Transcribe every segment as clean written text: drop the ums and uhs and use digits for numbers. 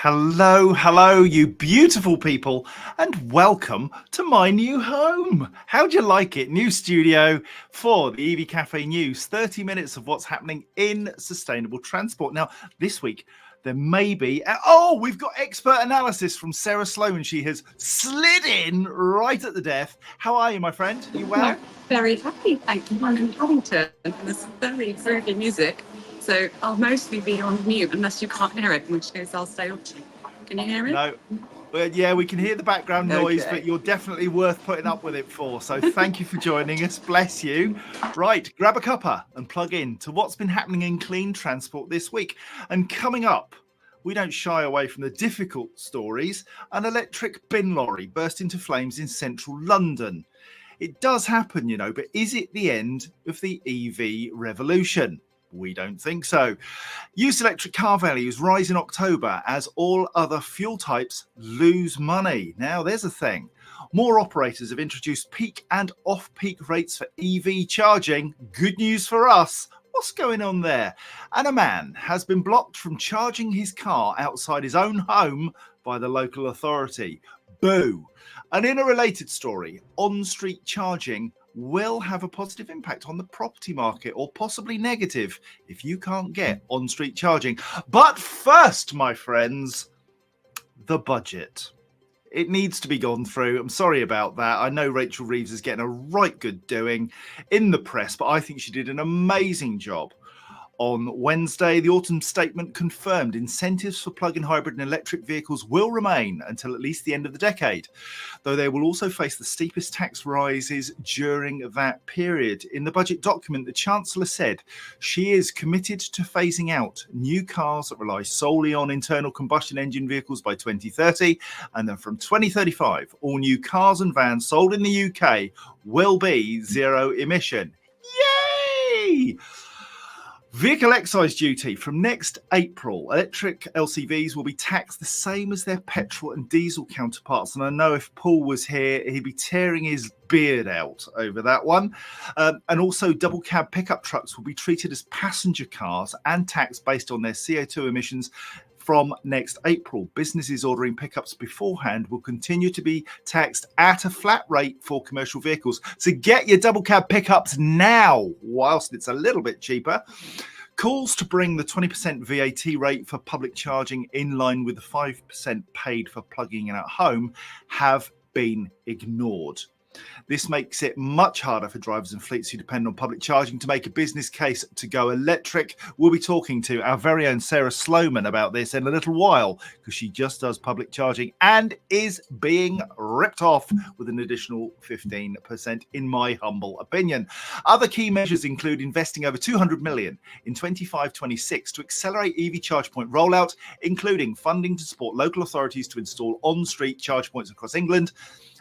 Hello, you beautiful people, and welcome to my new home. How'd you like it? New studio for the EV Café News. 30 minutes of what's happening in sustainable transport. Now, this week, there may be... we've got expert analysis from Sarah Sloan. She has slid in right at the death. How are you, my friend? You well? No, very happy, thank you. I'm in Paddington. There's very groovy music. So I'll mostly be on mute unless you can't hear it, in which case I'll stay off. Can you hear it? No. Well, yeah, we can hear the background noise, Okay. but you're definitely worth putting up with it for. So thank you for joining us. Bless you. Right, grab a cuppa and plug in to what's been happening in clean transport this week. And coming up, we don't shy away from the difficult stories. An electric bin lorry burst into flames in central London. It does happen, you know, but is it the end of the EV revolution? We don't think so. Used electric car values rise in October as all other fuel types lose money. Now, there's a thing. More operators have introduced peak and off-peak rates for EV charging. Good news for us. What's going on there? And a man has been blocked from charging his car outside his own home by the local authority. Boo. And in a related story, Onstreet charging will have a positive impact on the property market, or possibly negative if you can't get on-street charging. But first, my friends, the budget. It needs to be gone through. I'm sorry about that. I know Rachel Reeves is getting a right good doing in the press, but I think she did an amazing job. On Wednesday, the autumn statement confirmed incentives for plug-in hybrid and electric vehicles will remain until at least the end of the decade, though they will also face the steepest tax rises during that period. In the budget document, the Chancellor said she is committed to phasing out new cars that rely solely on internal combustion engine vehicles by 2030, and then from 2035, all new cars and vans sold in the UK will be zero emission. Yay! Vehicle excise duty. From next April, electric LCVs will be taxed the same as their petrol and diesel counterparts. And I know if Paul was here, he'd be tearing his beard out over that one. And also double cab pickup trucks will be treated as passenger cars and taxed based on their CO2 emissions. From next April, businesses ordering pickups beforehand will continue to be taxed at a flat rate for commercial vehicles. So get your double cab pickups now, whilst it's a little bit cheaper. Calls to bring the 20% VAT rate for public charging in line with the 5% paid for plugging in at home have been ignored. This makes it much harder for drivers and fleets who depend on public charging to make a business case to go electric. We'll be talking to our very own Sarah Sloman about this in a little while, because she just does public charging and is being ripped off with an additional 15%, in my humble opinion. Other key measures include investing over 200 million in 25-26 to accelerate EV charge point rollout, including funding to support local authorities to install on-street charge points across England.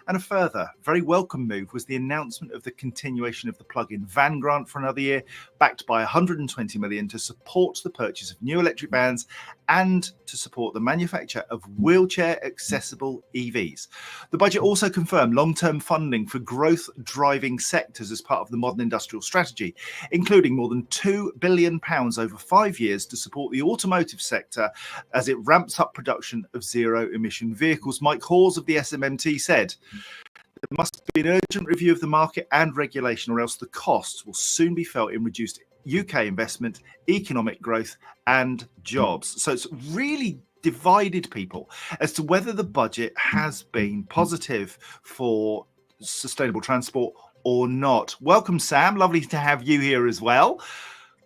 And a further very welcome move was the announcement of the continuation of the plug-in van grant for another year, backed by 120 million to support the purchase of new electric vans and to support the manufacture of wheelchair-accessible EVs. The budget also confirmed long-term funding for growth-driving sectors as part of the modern industrial strategy, including more than £2 billion over 5 years to support the automotive sector as it ramps up production of zero-emission vehicles. Mike Hawes of the SMMT said, "There must be an urgent review of the market and regulation, or else the costs will soon be felt in reduced UK investment, economic growth and jobs." So it's really divided people as to whether the budget has been positive for sustainable transport or not. Welcome, Sam. Lovely to have you here as well.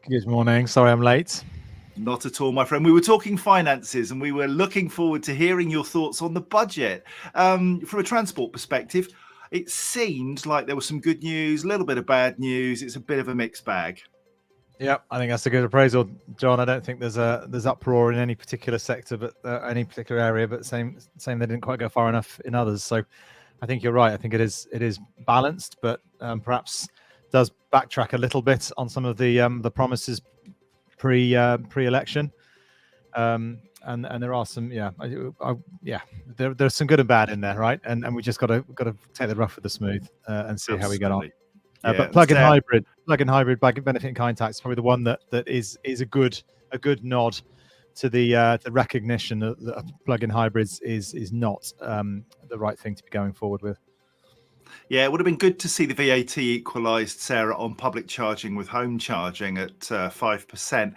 Good morning. Sorry I'm late. Not at all, my friend. We were talking finances and we were looking forward to hearing your thoughts on the budget. From a transport perspective, it seemed like there was some good news, a little bit of bad news. It's a bit of a mixed bag. Yeah, I think that's a good appraisal, John. I don't think there's uproar in any particular sector, but any particular area. But same they didn't quite go far enough in others. So I think you're right. I think it is balanced, but perhaps does backtrack a little bit on some of the promises pre-election. And there are some, there's some good and bad in there, right? And we just got to take the rough with the smooth and see how we get on. But plug-in hybrid benefit in kind tax is probably the one that is a good nod to the recognition that plug-in hybrids is not the right thing to be going forward with. Yeah, it would have been good to see the VAT equalised, Sarah, on public charging with home charging at 5%.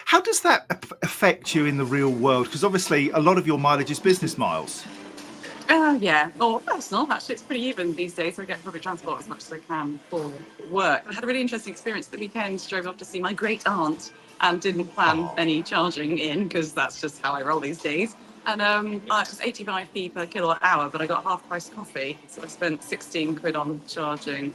How does that affect you in the real world? Because obviously a lot of your mileage is business miles. Yeah, or personal. Actually, it's pretty even these days. So I get public transport as much as I can for work. I had a really interesting experience the weekend. Drove off to see my great aunt and didn't plan any charging in because that's just how I roll these days. And it was 85p per kilowatt hour, but I got half price coffee. So I spent 16 quid on charging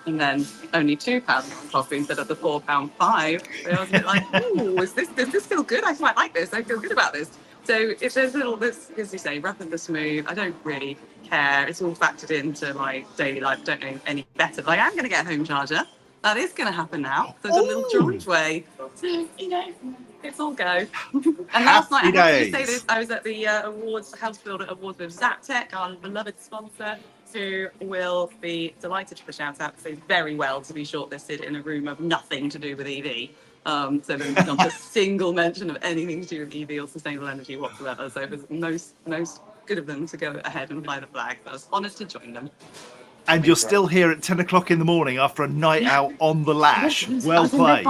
and then only £2 on coffee instead of the £4.5. So I was a bit like, ooh, does this feel good? I quite like this. I feel good about this. So if there's this, as you say, rough and the smooth, I don't really care. It's all factored into my daily life. Don't know any better, but I am going to get a home charger. That is going to happen now. There's a little driveway. So, it's all go. And last night, I have to say this, I was at the House Builder Awards with Zaptec, our beloved sponsor, who will be delighted for the shout out. So very well to be shortlisted in a room of nothing to do with EV. So there's not a single mention of anything to do with EV or sustainable energy whatsoever. So it was most good of them to go ahead and fly the flag. I was honoured to join them. And you're still here at 10 o'clock in the morning after a night out on the lash. Well played.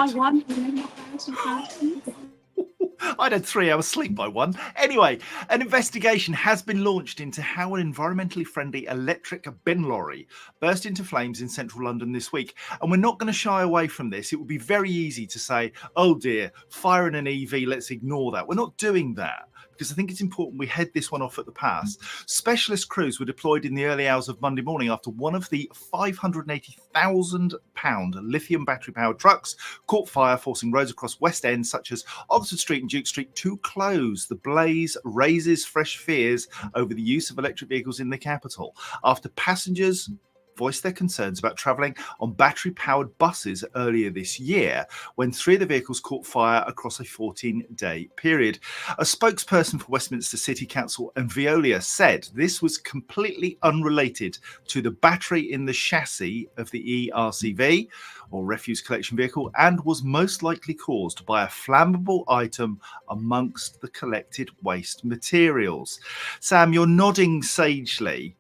I'd had 3 hours sleep by 1. Anyway, an investigation has been launched into how an environmentally friendly electric bin lorry burst into flames in central London this week. And we're not going to shy away from this. It would be very easy to say, oh dear, firing an EV, let's ignore that. We're not doing that, because I think it's important we head this one off at the pass. Specialist crews were deployed in the early hours of Monday morning after one of the £580,000 lithium battery-powered trucks caught fire, forcing roads across West End, such as Oxford Street and Duke Street, to close. The blaze raises fresh fears over the use of electric vehicles in the capital after passengers voiced their concerns about travelling on battery-powered buses earlier this year, when 3 of the vehicles caught fire across a 14-day period. A spokesperson for Westminster City Council and Veolia said this was completely unrelated to the battery in the chassis of the ERCV, or refuse collection vehicle, and was most likely caused by a flammable item amongst the collected waste materials. Sam, you're nodding sagely.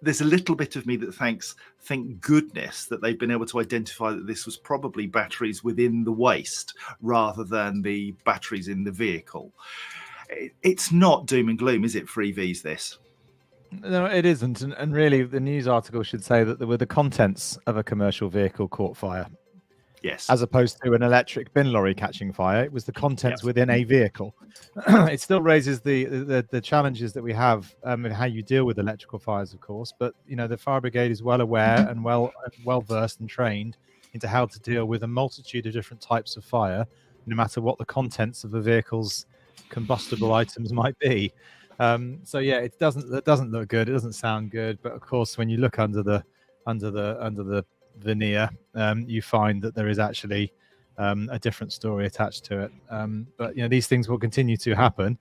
There's a little bit of me that thank goodness that they've been able to identify that this was probably batteries within the waste rather than the batteries in the vehicle. It's not doom and gloom, is it, for EVs, this? No, it isn't. And really, the news article should say that there were the contents of a commercial vehicle caught fire. Yes. As opposed to an electric bin lorry catching fire, it was the contents within a vehicle. It still raises the challenges that we have in how you deal with electrical fires, of course. But the fire brigade is well aware and well versed and trained into how to deal with a multitude of different types of fire, no matter what the contents of the vehicle's combustible items might be. So yeah, it doesn't look good. It doesn't sound good. But of course, when you look under the veneer, you find that there is actually a different story attached to it. But these things will continue to happen.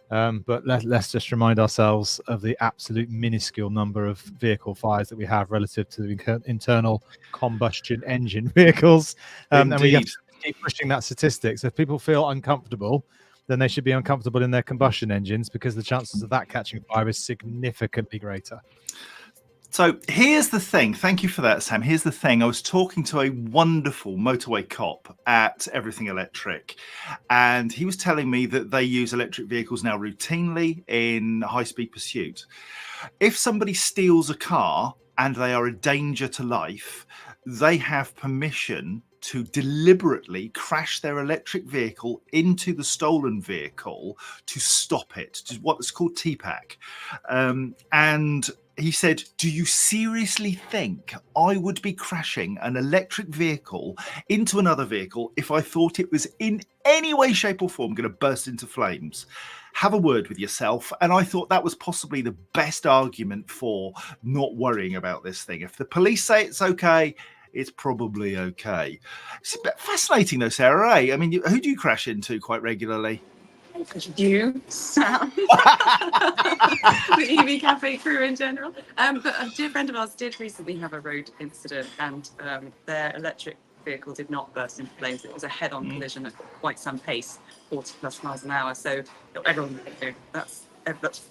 But let's just remind ourselves of the absolute minuscule number of vehicle fires that we have relative to the internal combustion engine vehicles. And we have to keep pushing that statistic. So if people feel uncomfortable, then they should be uncomfortable in their combustion engines, because the chances of that catching fire is significantly greater. So here's the thing. Thank you for that, Sam. Here's the thing. I was talking to a wonderful motorway cop at Everything Electric, and he was telling me that they use electric vehicles now routinely in high-speed pursuit. If somebody steals a car and they are a danger to life, they have permission to deliberately crash their electric vehicle into the stolen vehicle to stop it, to what's called TPAC. And he said, do you seriously think I would be crashing an electric vehicle into another vehicle if I thought it was in any way, shape or form going to burst into flames? Have a word with yourself. And I thought that was possibly the best argument for not worrying about this thing. If the police say it's okay, it's probably okay. It's fascinating though, Sarah, eh? I mean, who do you crash into quite regularly? You, Sam, the EV Café crew in general. But a dear friend of ours did recently have a road incident, and their electric vehicle did not burst into flames. It was a head-on collision at quite some pace, 40 plus miles an hour. So everyone, that's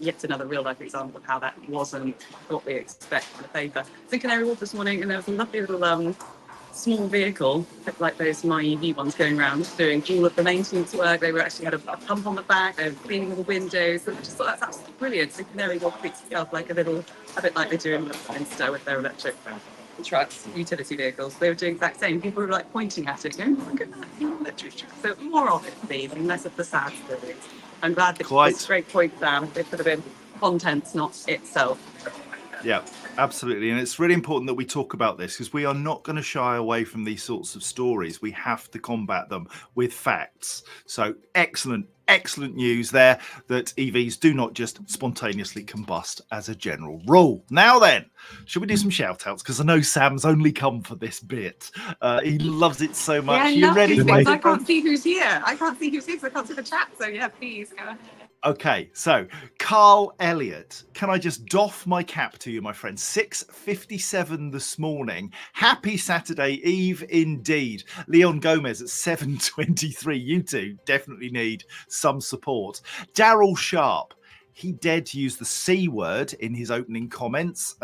yet another real-life example of how that wasn't what we expect on the paper. I was in Canary Wharf this morning, and there was a lovely little small vehicle, like those My EV ones, going around doing all of the maintenance work. They actually had a pump on the back. They were cleaning all the windows. And I just thought that's absolutely brilliant. So Canary Wharf treats itself like a bit like they do in Leinster with their electric trucks, utility vehicles. They were doing the exact same. People were like pointing at it, going, "Oh, look at that, electric truck." So more of it, please, and less of the sad stories. I'm glad that it's great point, Sam. It could have been contents, not itself. Yeah, absolutely. And it's really important that we talk about this, because we are not going to shy away from these sorts of stories. We have to combat them with facts. So excellent news there that EVs do not just spontaneously combust as a general rule. Now then, should we do some shout outs? Because I know Sam's only come for this bit. He loves it so much. Yeah, You ready? I can't see who's here. I can't see who's here, so I can't see the chat. So yeah, please go ahead. Okay, so Carl Elliott, can I just doff my cap to you, my friend? 6:57 this morning. Happy Saturday Eve indeed. Leon Gomez at 7:23. You two definitely need some support. Daryl Sharp, he dared to use the C word in his opening comments.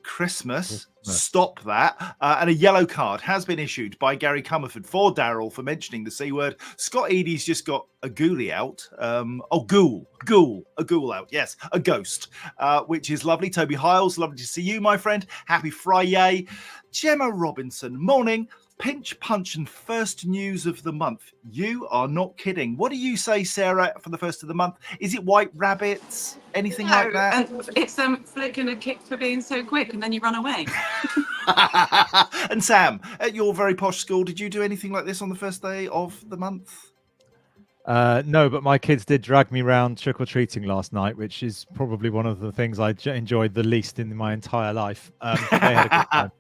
Christmas. Stop that. And a yellow card has been issued by Gary Comerford for Daryl for mentioning the C word. Scott Eady's just got a ghoulie out. A ghoul out. Yes, a ghost, which is lovely. Toby Hiles, lovely to see you, my friend. Happy Friday. Gemma Robinson, morning. Pinch Punch and first news of the month. You are not kidding. What do you say, Sarah, for the first of the month? Is it White Rabbits? Anything like that? And it's flick and a kick for being so quick, and then you run away. And Sam, at your very posh school, did you do anything like this on the first day of the month? No, but my kids did drag me round trick-or-treating last night, which is probably one of the things I enjoyed the least in my entire life. They had a good time.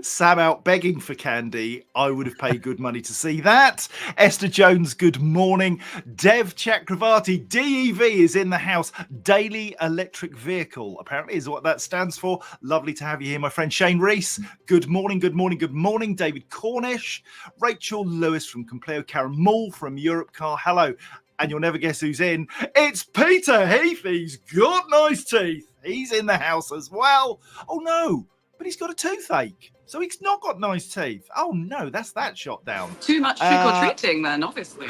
Sam out begging for candy. I would have paid good money to see that. Esther Jones, good morning. Dev Chakravarti, DEV is in the house. Daily Electric Vehicle, apparently, is what that stands for. Lovely to have you here, my friend. Shane Reese, good morning, good morning, good morning. David Cornish, Rachel Lewis from Compleo, Karen Mull from Europe Car, hello. And you'll never guess who's in. It's Peter Heath. He's got nice teeth. He's in the house as well. Oh, no. But he's got a toothache, so he's not got nice teeth. Oh no, that's that shot down. Too much trick-or-treating then, obviously.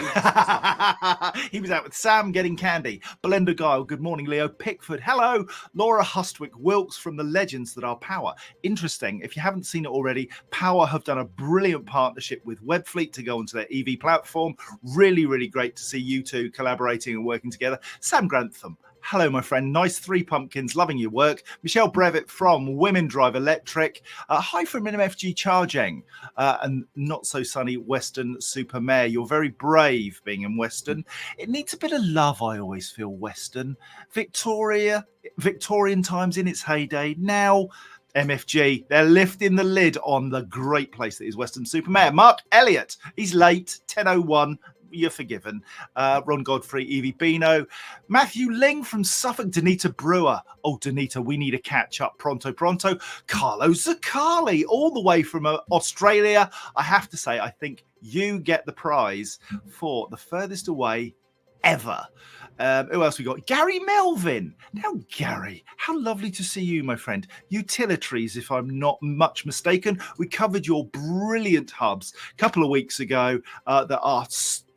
He was out with Sam getting candy. Belinda Guile, good morning. Leo Pickford, hello. Laura Hustwick Wilkes from the legends that are Power. Interesting, if you haven't seen it already, Power have done a brilliant partnership with Webfleet to go onto their EV platform. Really, really great to see you two collaborating and working together. Sam Grantham, hello, my friend. Nice 3 pumpkins. Loving your work. Michelle Brevitt from Women Drive Electric. Hi from MFG Charging. And not so sunny Western Supermare. You're very brave being in Western. It needs a bit of love, I always feel, Western. Victorian times in its heyday. Now, MFG, they're lifting the lid on the great place that is Western Supermare. Mark Elliott, he's late, 10:01. You're forgiven. Ron Godfrey, Evie Bino, Matthew Ling from Suffolk, Danita Brewer. Oh, Danita, we need a catch up pronto. Carlo Zaccali, all the way from Australia. I have to say, I think you get the prize for the furthest away ever. Who else we got? Gary Melvin. Now, Gary, how lovely to see you, my friend. Utilitaries, if I'm not much mistaken. We covered your brilliant hubs a couple of weeks ago that are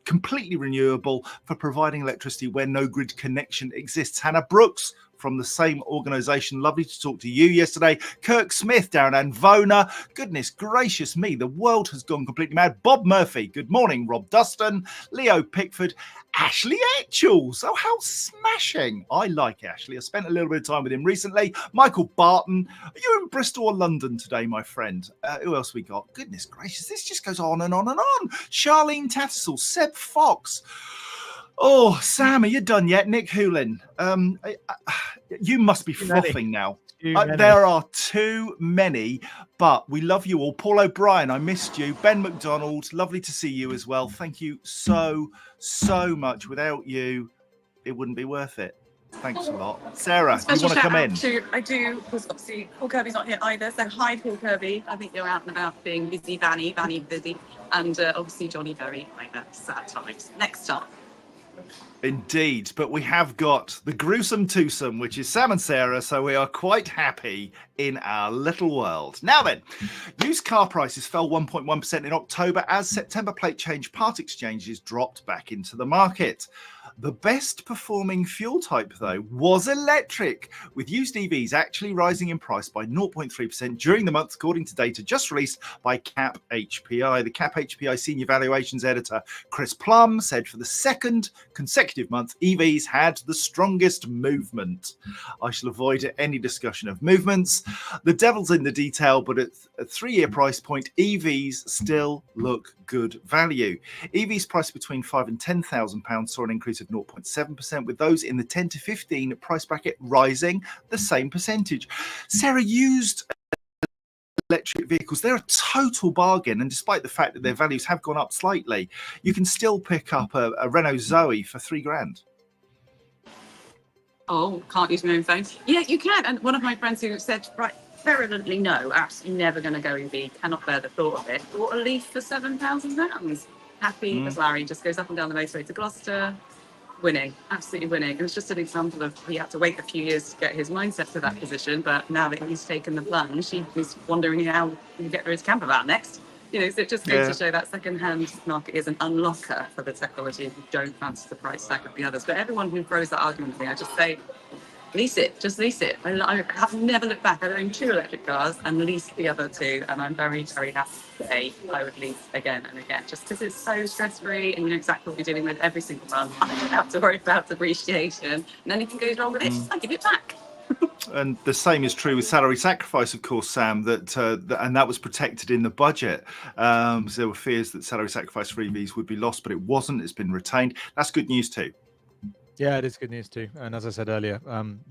completely renewable for providing electricity where no grid connection exists. Hannah Brooks from the same organisation. Lovely to talk to you yesterday. Kirk Smith down in Anvona. Goodness gracious me, the world has gone completely mad. Bob Murphy, good morning. Rob Dustin, Leo Pickford, Ashley Etchells. Oh, how smashing. I like Ashley. I spent a little bit of time with him recently. Michael Barton. Are you in Bristol or London today, my friend? Who else we got? Goodness gracious, this just goes on and on and on. Charlene Tattersall, Seb Fox. Oh, Sam, are you done yet? Nick Hoolin, you must be frothing now. There are too many, but we love you all. Paul O'Brien, I missed you. Ben McDonald, lovely to see you as well. Thank you so much. Without you, it wouldn't be worth it. Thanks a lot. Sarah, you Special want to shout come out in? to, I do, because obviously Paul Kirby's not here either. So hi, Paul Kirby. I think you're out and about being busy, Vanny busy. And obviously Johnny Berry, I know, sad times. Next time. Indeed, but we have got the gruesome twosome, which is Sam and Sarah, so we are quite happy in our little world. Now then, used car prices fell 1.1% in October as September plate change part exchanges dropped back into the market. The best performing fuel type, though, was electric, with used EVs actually rising in price by 0.3% during the month, according to data just released by CAP HPI. The CAP HPI Senior Valuations Editor, Chris Plum, said for the second consecutive month, EVs had the strongest movement. I shall avoid any discussion of movements. The devil's in the detail, but at a 3-year price point, EVs still look good value. EVs priced between £5,000 and £10,000 saw an increase of 0.7%, with those in the 10 to 15 price bracket rising the same percentage. Sarah, used electric vehicles, they're a total bargain, and despite the fact that their values have gone up slightly, you can still pick up a Renault Zoe for £3,000. Oh, can't use my own phone. Yeah, you can. And one of my friends who said, right, virulently no, absolutely never going to go EV, cannot bear the thought of it, bought a Leaf for £7,000. Happy as Larry, just goes up and down the motorway to Gloucester, winning, absolutely winning. It was just an example of he had to wait a few years to get his mindset to that position, but now that he's taken the plunge, he's wondering how he can get through his camper van next. You know, so it just goes to show that second-hand market is an unlocker for the technology if you don't fancy the price tag of the others. But everyone who throws that argument to me, I just say, lease it, just lease it. I have never looked back. I own 2 electric cars and leased the other 2, and I'm very, very happy to say I would lease again and again, just because it's so stress-free and you know exactly what you're dealing with every single month. I don't have to worry about depreciation, and anything goes wrong with it, I give it back. And the same is true with salary sacrifice, of course, Sam, and that was protected in the budget. So there were fears that salary sacrifice for EVs would be lost, but it wasn't. It's been retained. That's good news too. Yeah, it is good news too. And as I said earlier,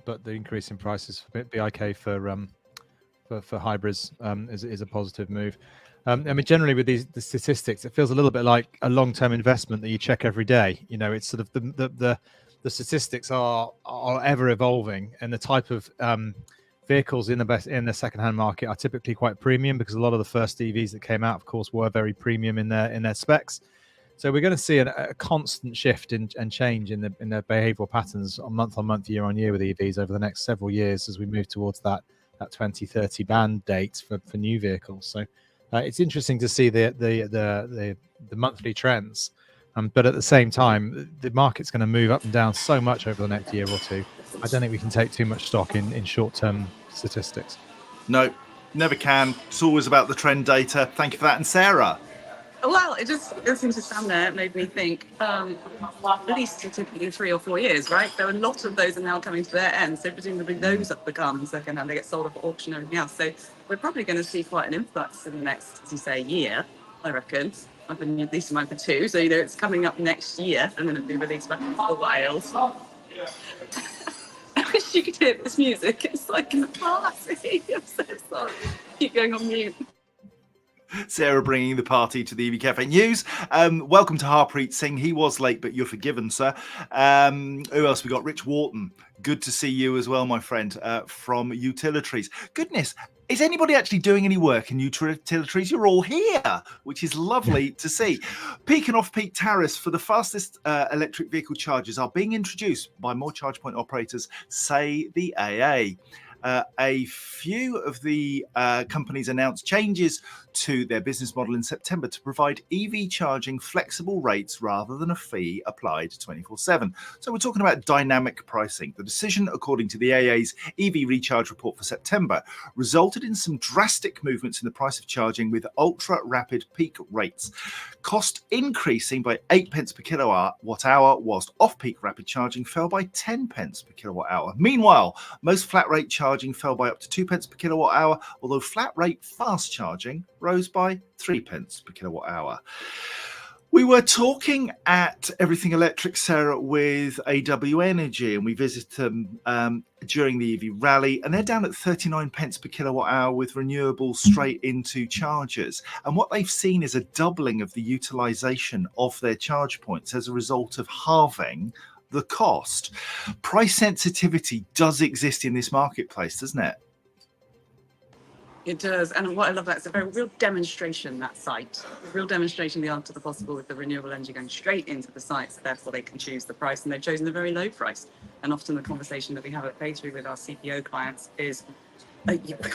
but the increase in prices for BIK for hybrids is a positive move. I mean, generally with the statistics, it feels a little bit like a long-term investment that you check every day. You know, it's sort of the statistics are ever evolving, and the type of vehicles in the second-hand market are typically quite premium, because a lot of the first EVs that came out, of course, were very premium in their specs. So we're going to see a constant shift and change in their behavioural patterns on month, year on year with EVs over the next several years as we move towards that 2030 ban date for new vehicles. So it's interesting to see the monthly trends. But at the same time, the market's going to move up and down so much over the next year or two. I don't think we can take too much stock in short-term statistics. No, never can. It's always about the trend data. Thank you for that. And Sarah? Well, it just listening to Sam there made me think, at least typically 3 or 4 years, right? There are a lot of those are now coming to their end. So presumably those have become second-hand, they get sold off at auction and everything else. So we're probably going to see quite an influx in the next, as you say, year, I reckon. I've been at least mine for 2, so you know it's coming up next year and then it'll be released back into the wild. I wish you could hear this music. It's like in a party. I'm so sorry. Keep going on mute. Sarah bringing the party to the EV Café News. Welcome to Harpreet Singh. He was late, but you're forgiven, sir. Who else we got? Rich Wharton. Good to see you as well, my friend, from Utilitaries. Goodness, is anybody actually doing any work in Utilitaries? You're all here, which is lovely to see. Peak and off-peak tariffs for the fastest electric vehicle chargers are being introduced by more charge point operators, say the AA. A few of the companies announced changes to their business model in September to provide EV charging flexible rates rather than a fee applied 24/7. So we're talking about dynamic pricing. The decision, according to the AA's EV recharge report for September, resulted in some drastic movements in the price of charging with ultra rapid peak rates. Cost increasing by 8 pence per kilowatt hour, whilst off-peak rapid charging fell by 10 pence per kilowatt hour. Meanwhile, most flat rate charging fell by up to 2 pence per kilowatt hour, although flat rate fast charging rose by 3 pence per kilowatt hour. We were talking at Everything Electric, Sarah, with AW Energy, and we visited them during the EV rally, and they're down at 39 pence per kilowatt hour with renewables straight into chargers. And what they've seen is a doubling of the utilisation of their charge points as a result of halving the cost. Price sensitivity does exist in this marketplace, doesn't it? It does. And what I love about it's a very real demonstration, that site. A real demonstration of the art of the possible with the renewable energy going straight into the site. So therefore they can choose the price, and they've chosen a very low price. And often the conversation that we have at Paythrough with our CPO clients is,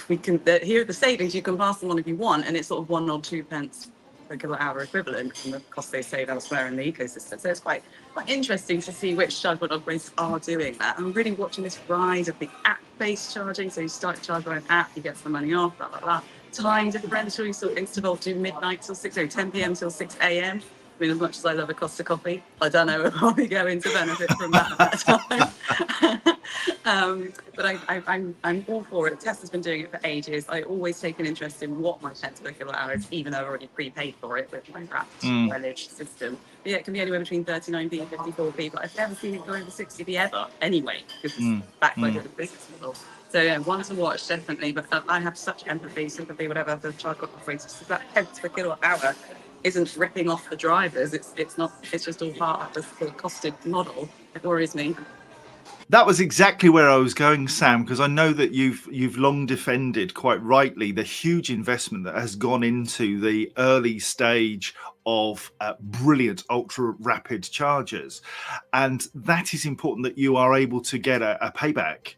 we can, here are the savings, you can pass them on if you want, and it's sort of 1 or 2 pence per kilowatt hour equivalent from the cost they save elsewhere in the ecosystem. So it's quite interesting to see which charge point operators are doing that. I'm really watching this rise of the app-based charging. So you start to charge by an app, you get some money off, blah, blah, blah. Time differential, you saw Instavolt do midnight till 6, 10 p.m. till 6 a.m. I mean, as much as I love a Costa coffee, I don't know if I'll be going to benefit from that at that time. But I'm all for it. Tesla's been doing it for ages. I always take an interest in what my pence per kilowatt hour is, even though I've already prepaid for it with my wrapped mileage system. But yeah, it can be anywhere between 39p and 54p, but I've never seen it go over 60p ever anyway, because it's backed by the business model. So yeah, one to watch, definitely. But I have such empathy, sympathy, whatever, for charge point operators. That pence per kilowatt hour isn't ripping off the drivers. It's not. It's just all part of the costed model. It worries me. That was exactly where I was going, Sam, because I know that you've long defended, quite rightly, the huge investment that has gone into the early stage of brilliant ultra rapid chargers, and that is important that you are able to get a payback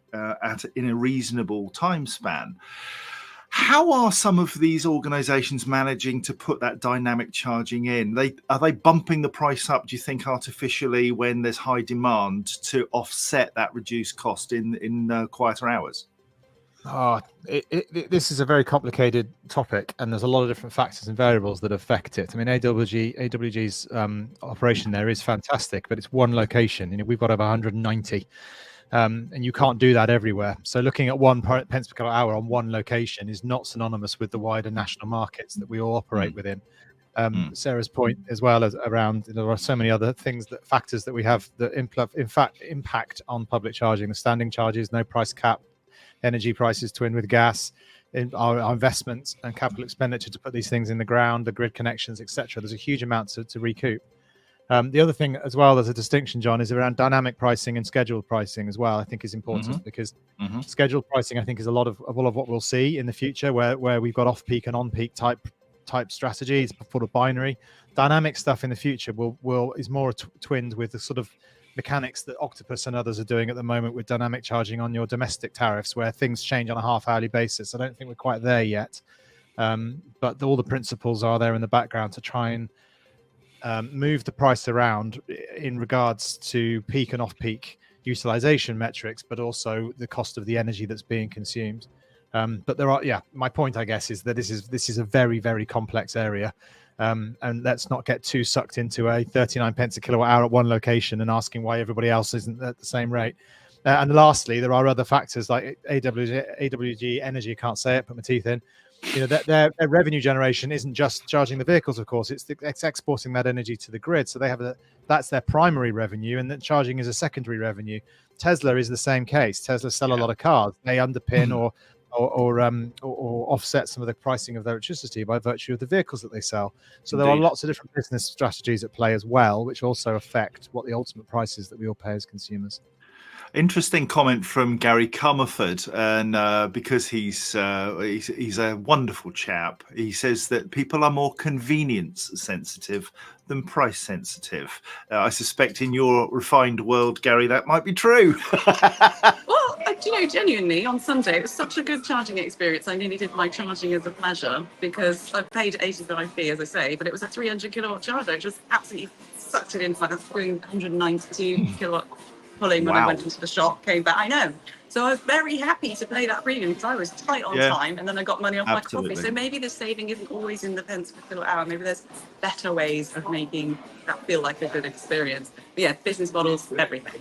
in a reasonable time span. How are some of these organizations managing to put that dynamic charging in? Are they bumping the price up, do you think, artificially when there's high demand to offset that reduced cost in quieter hours? This is a very complicated topic, and there's a lot of different factors and variables that affect it. I mean, AWG's operation there is fantastic, but it's one location. You know, we've got over 190. And you can't do that everywhere. So looking at 1 pence per kilowatt hour on one location is not synonymous with the wider national markets that we all operate within. Sarah's point as well as around, there are so many other factors that we have that impact on public charging: the standing charges, no price cap, energy prices twin with gas, our investments and capital expenditure to put these things in the ground, the grid connections, etc. There's a huge amount to recoup. The other thing as well, there's a distinction, John, is around dynamic pricing and scheduled pricing as well. I think is important because scheduled pricing, I think, is a lot of what we'll see in the future, where we've got off-peak and on-peak type strategies, sort of binary. Dynamic stuff in the future is more twinned with the sort of mechanics that Octopus and others are doing at the moment with dynamic charging on your domestic tariffs, where things change on a half-hourly basis. I don't think we're quite there yet, but all the principles are there in the background to try and move the price around in regards to peak and off-peak utilization metrics, but also the cost of the energy that's being consumed. But there are, my point, I guess, is that this is a very, very complex area, and let's not get too sucked into a 39 pence a kilowatt hour at one location and asking why everybody else isn't at the same rate. And lastly, there are other factors like AWG Energy. I can't say it, put my teeth in. You know, their revenue generation isn't just charging the vehicles, of course. It's exporting that energy to the grid. So they have that's their primary revenue, and then charging is a secondary revenue. Tesla is the same case. Tesla sell a lot of cars. They underpin or offset some of the pricing of their electricity by virtue of the vehicles that they sell. So there are lots of different business strategies at play as well, which also affect what the ultimate price is that we all pay as consumers. Interesting comment from Gary Comerford, and because he's a wonderful chap, he says that people are more convenience sensitive than price sensitive. I suspect in your refined world, Gary, that might be true. Well, genuinely, on Sunday, it was such a good charging experience. I nearly did my charging as a pleasure because I paid 85p, as I say, but it was a 300 kilowatt charger. It just absolutely sucked it in like a 192 kilowatt pulling when I went into the shop, came back. I know. So I was very happy to pay that premium because I was tight on time, and then I got money off my coffee. So maybe the saving isn't always in the pence per kilowatt hour. Maybe there's better ways of making that feel like a good experience. But yeah, business models, everything.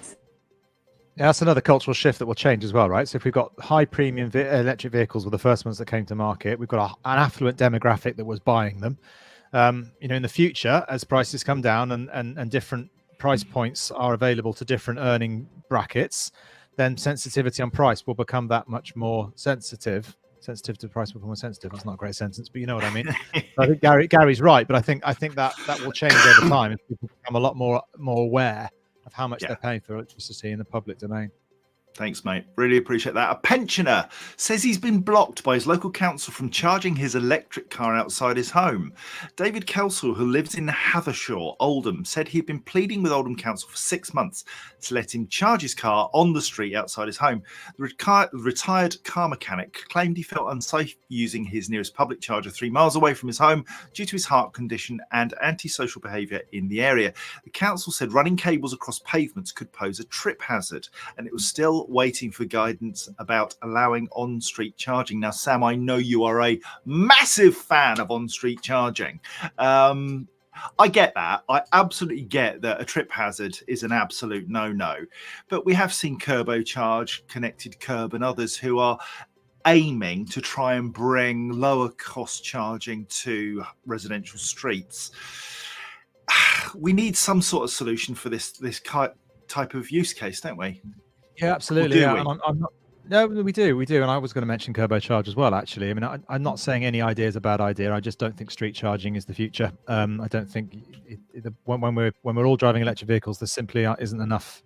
Yeah, that's another cultural shift that will change as well, right? So if we've got high premium electric vehicles were the first ones that came to market, we've got an affluent demographic that was buying them. In the future, as prices come down and different price points are available to different earning brackets, then sensitivity on price will become that much more sensitive. Sensitive to price will become more sensitive. That's not a great sentence, but you know what I mean. I think Gary's right, but I think that will change over time as people become a lot more aware of how much Yeah. they're paying for electricity in the public domain. Thanks, mate. Really appreciate that. A pensioner says he's been blocked by his local council from charging his electric car outside his home. David Kelsall, who lives in Hathershaw, Oldham, said he'd been pleading with Oldham Council for 6 months to let him charge his car on the street outside his home. The retired car mechanic claimed he felt unsafe using his nearest public charger 3 miles away from his home due to his heart condition and antisocial behaviour in the area. The council said running cables across pavements could pose a trip hazard, and it was still waiting for guidance about allowing on-street charging. Now, Sam, I know you are a massive fan of on-street charging. I get that. I absolutely get that a trip hazard is an absolute no-no. But we have seen Turbocharge, Connected Curb, and others who are aiming to try and bring lower cost charging to residential streets. We need some sort of solution for this type of use case, don't we? Yeah, absolutely. Or do Yeah, we? and I'm not. No, we do. And I was going to mention Turbocharge as well. Actually, I mean, I'm not saying any idea is a bad idea. I just don't think street charging is the future. I don't think when we're all driving electric vehicles, there simply isn't enough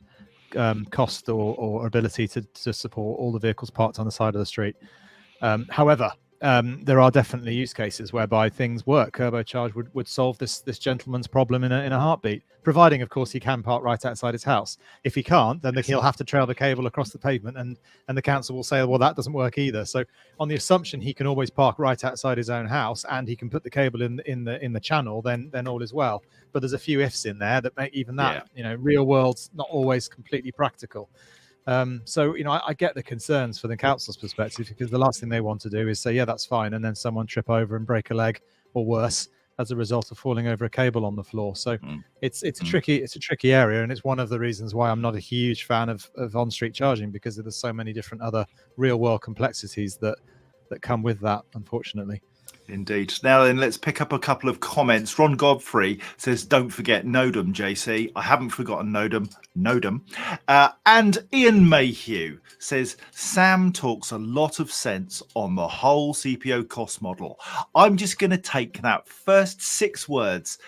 cost or ability to support all the vehicles parked on the side of the street. However, there are definitely use cases whereby things work. Turbocharge would solve this gentleman's problem in a heartbeat, providing, of course, he can park right outside his house. If he can't, then he'll have to trail the cable across the pavement, and the council will say, well, that doesn't work either. So, on the assumption he can always park right outside his own house and he can put the cable in the channel, then all is well. But there's a few ifs in there that make even that, real world's not always completely practical. So, I get the concerns for the council's perspective, because the last thing they want to do is say, yeah, that's fine, and then someone trip over and break a leg or worse as a result of falling over a cable on the floor. So it's a tricky area, and it's one of the reasons why I'm not a huge fan of on-street charging, because there's so many different other real world complexities that come with that, unfortunately. Indeed. Now then, let's pick up a couple of comments. Ron Godfrey says, don't forget Nodum, JC. I haven't forgotten Nodum. And Ian Mayhew says, Sam talks a lot of sense on the whole CPO cost model. I'm just going to take that first 6 words.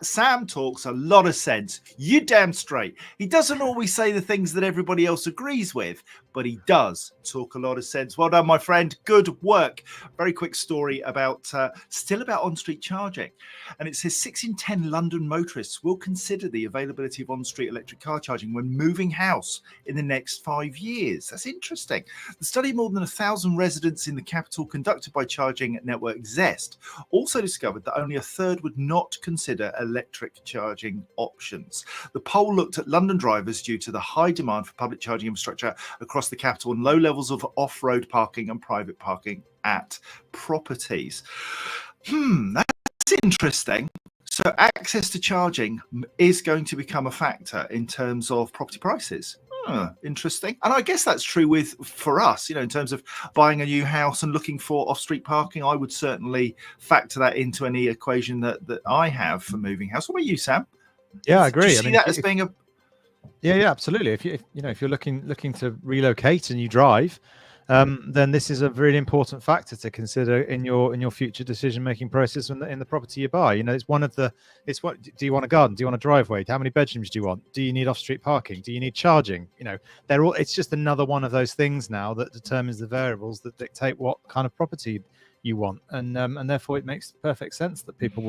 Sam talks a lot of sense. You damn straight. He doesn't always say the things that everybody else agrees with, but he does talk a lot of sense. Well done, my friend. Good work. Very quick story about on-street charging. And it says 6 in 10 London motorists will consider the availability of on-street electric car charging when moving house in the next 5 years. That's interesting. The study of more than 1,000 residents in the capital, conducted by charging network Zest, also discovered that only a third would not consider electric charging options. The poll looked at London drivers due to the high demand for public charging infrastructure across the capital and low levels of off-road parking and private parking at properties. That's interesting. So access to charging is going to become a factor in terms of property prices. Interesting. And I guess that's true for us, in terms of buying a new house and looking for off-street parking. I would certainly factor that into any equation that I have for moving house. What about you, Sam? Yeah, I agree. Do you see that as being a... Yeah, absolutely. If you're looking to relocate and you drive, then this is a really important factor to consider in your future decision-making process in the property you buy. It's what do you want a garden? Do you want a driveway? How many bedrooms do you want? Do you need off-street parking? Do you need charging? It's just another one of those things now that determines the variables that dictate what kind of property you want, and therefore it makes perfect sense that people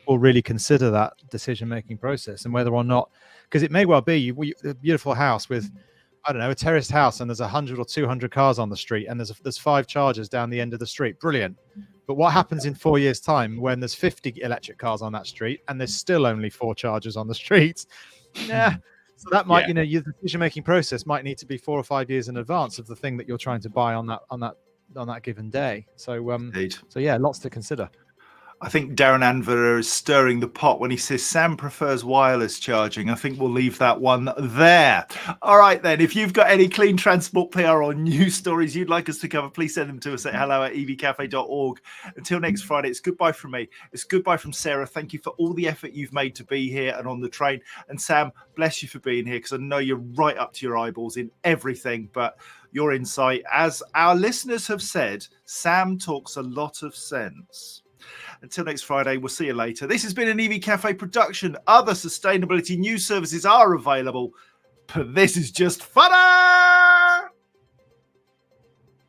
will really consider that decision-making process, and whether or not, because it may well be a beautiful house with, I don't know, a terraced house, and there's 100 or 200 cars on the street, and there's 5 chargers down the end of the street. Brilliant. But what happens in 4 years' time when there's 50 electric cars on that street and there's still only 4 chargers on the street? Yeah. So that might, your decision-making process might need to be 4 or 5 years in advance of the thing that you're trying to buy on that given day. So, yeah, lots to consider. I think Darren Anver is stirring the pot when he says Sam prefers wireless charging. I think we'll leave that one there. All right, then. If you've got any clean transport PR or news stories you'd like us to cover, please send them to us at hello@evcafe.org. Until next Friday, it's goodbye from me. It's goodbye from Sarah. Thank you for all the effort you've made to be here and on the train. And Sam, bless you for being here, because I know you're right up to your eyeballs in everything, but your insight, as our listeners have said, Sam talks a lot of sense. Until next Friday, we'll see you later. This has been an EV Cafe production. Other sustainability news services are available, but this is just funner.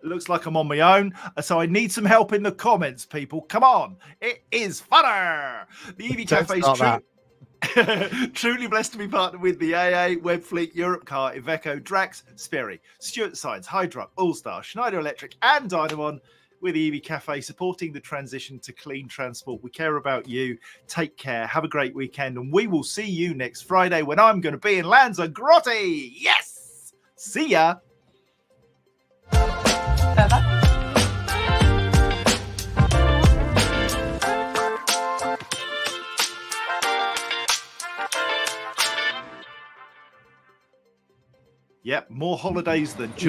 It looks like I'm on my own, so I need some help in the comments, people. Come on, it is funner. The EV Cafe is truly blessed to be partnered with the AA, Webfleet, Europcar, Iveco, Drax, Sperry, Stuart Science, Hydrock, Allstar, Schneider Electric, and Dynamon. With the EV Cafe supporting the transition to clean transport. We care about you. Take care. Have a great weekend. And we will see you next Friday when I'm going to be in Lanzarote. Yes! See ya! Yep, more holidays than